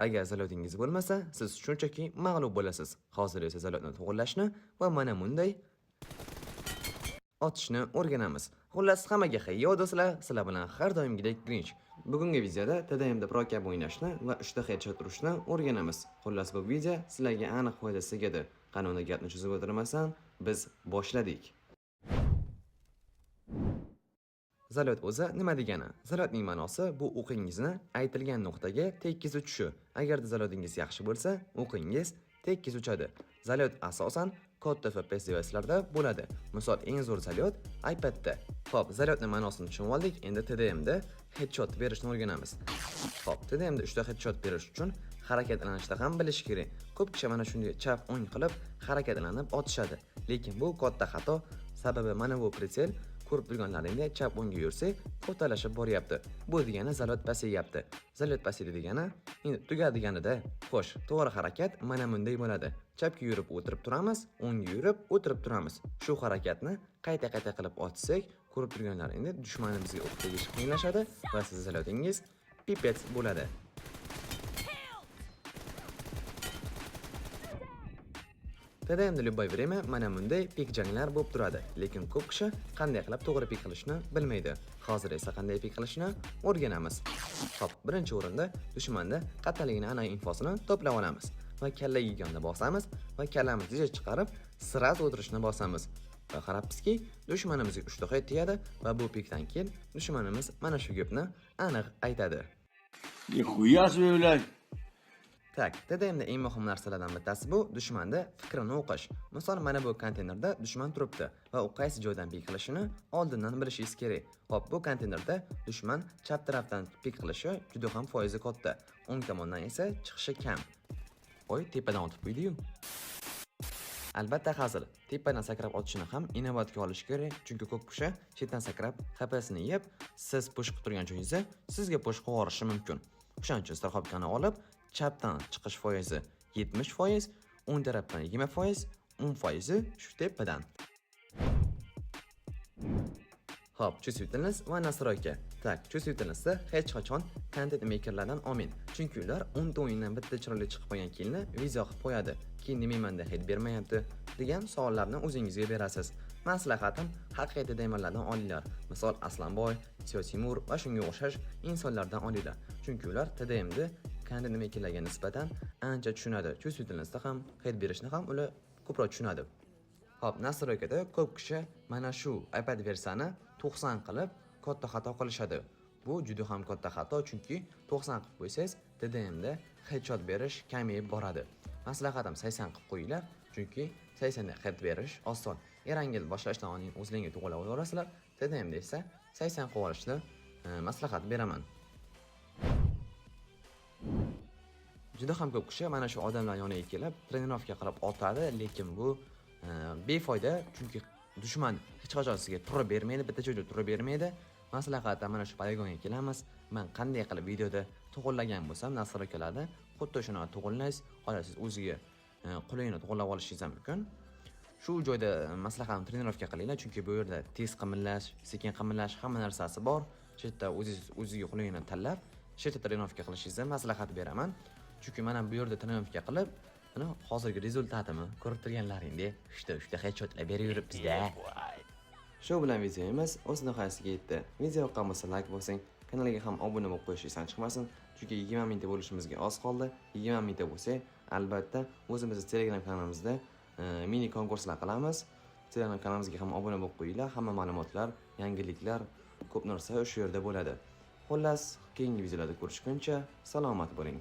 Agar zalodingiz bo'lmasa, siz shunchaki mag'lub bo'lasiz. Hozir esa zalodni to'g'irlashni va mana bunday otishni o'rganamiz. Xullas, hammaga hayyo do'stlar, sizlar bilan har doimgidek Grinch. Bugungi videoda TDMda pro kabi o'ynashni va 3 ta headshot urishni o'rganamiz. Xullas, bu video sizlarga aniq foydasi tegadi. Qani unda gapni cho'zib o'tirmasdan, biz boshladik. Zalot o'zi nima degani? Zalotning ma'nosi bu o'qingizni aytilgan nuqtaga tekis uchishi. Agar zalotingiz yaxshi bo'lsa, o'qingiz tekis uchadi. Zalot asosan katta FPS device'larda bo'ladi. Misol, eng zo'r zalot iPadda. Xo'p, zalotning ma'nosini tushunib oldik. Endi TDMda headshot berishni o'rganamiz. Xo'p, TDMda 3 ta headshot berish uchun harakatlanishda ham bilish kerak. Ko'p kishi mana shunday chap o'ng qilib harakatlanib otishadi. Lekin bu katta xato. Sababi mana bu pritsel ko'rib turganlaringdek chap o'ngga yursak, ko'talashib boryapti. Bu degani zalot pasayyapti. Zalot pasaydi degani, endi tugadiganida, xo'sh, to'g'ri harakat mana bunday bo'ladi. Chapga yurib o'tirib turamiz, o'ngga yurib o'tirib turamiz. Shu harakatni qayta-qayta qilib otsak, ko'rib turganlaringdek dushmanimizga o'q tegish qiyinlashadi va siz zalotingiz pipet bo'ladi. TDMda любое время mana bunday pik janglar bo'lib turadi, lekin ko'p kishi qanday qilib to'g'ri pik qilishni bilmaydi. Hozir esa qanday pik qilishni o'rganamiz. Xo'p, birinchi o'rinda dushmanda qattaligini aniq infosini to'plab olamiz va kalla yeganni bosamiz va kallamizni chiqarib, siraz o'tirishni bosamiz. Va qarabmizki, dushmanimizga 3 ta hit tegadi va bu pikdan keyin dushmanimiz mana shu gapni aniq aytadi. Nixuya себе, блядь. Tak, TDMda eng muhim narsalardan bittasi bu dushmanda fikrini o'qish. Misol, mana bu konteynerda dushman turibdi va u qaysi joydan pik qilishini oldindan bilishingiz kerak. Xo'p, bu konteynerda dushman chap tarafdan pik qilishi juda ham foizi katta. O'ng tomondan esa chiqishi kam. Voy, tepadan otib qo'ydi-yu. Albatta hazil, tepadan sakrab otishni ham inobatga olish kerak, chunki ko'p kishi chetdan sakrab HP'sini yeb, siz push qilib turgan joyingizda sizga push qilib yuborishi mumkin. O'shaning uchun strahobkani olib, chapdan chiqish foizi 70%, o'ng tarafdan 20%, 10% shu tepadan. Hop, чувствительность va настройка. Tak, чувствительностьda hech qachon content makerlardan olmang. Chunki ular 10 ta o'yindan bitta chiroyli chiqib qolgan kiyimni video qilib qo'yadi. Keyin nimaymanda hit bermayapti degan savollarni o'zingizga berasiz. Maslahatim haqiqiy demerlardan olinglar. Misol, Aslanboy, Timur va shunga o'xshash insonlardan olinglar. Chunki ular TDMda content makerlarga nisbatan ancha tushunadi. Чувствительностьda ham hit berishni ham ular ko'proq tushunadi. Hop, nastroykada ko'p kishi mana shu iPad versiyani 90 qilib katta xato qilishadi. Bu juda ham katta xato, chunki 90 qilib qo'ysangiz TDMda headshot berish kamayib boradi. Maslahatim 80 qilib qo'yinglar, chunki 80 da hit berish oson. Erangil boshlashdan oldin o'zingizga to'g'rilab olasizlar. TDMda esa 80 qilib olishni maslahat beraman. Juda ham ko'p kishi mana shu odamlar yoniga kelib trenirovka qilib otadi, lekin bu befoyda, chunki dushman hech qachon sizga turib bermaydi, bitta joyda turib bermaydi. Maslahatim mana shu poligonga kelamiz. Men qanday qilib videoda to'g'rilagan bo'lsam, nastroykalarda xuddi shuni to'g'rilaysiz, xolos siz o'ziga qulayini to'g'rilab olishingiz mumkin. Shu joyda maslahatim trenirovka qilinglar, chunki bu yerda tez qimillash, sekin qimillash hamma narsasi bor. Shu yerda o'ziga qulayini tanlab, shu yerda trenirovka qilishingizni maslahat beraman. Chunki mana bu yerda trenirovka qilib, mana hozirgi rezultatimi ko'rib turganlaringdek, ishda headshotlar berib yuribmiz-da. Shu bilan videomiz o'z nihoyasiga yetdi. Video yoqqan bo'lsa like bosing, kanalga ham obuna bo'lib qo'yishingiz chiqmasin, chunki 20 mingta bo'lishimizga oz qoldi. 20 mingta bo'lsa, albatta o'zimizning Telegram kanalimizda mini konkurslar qilamiz. Telegram kanalimizga ham obuna bo'lib qo'yinglar. Hamma ma'lumotlar, yangiliklar, ko'p narsa o'sha yerda bo'ladi. Xullas, keyingi videolarda ko'rishguncha salomat bo'ling.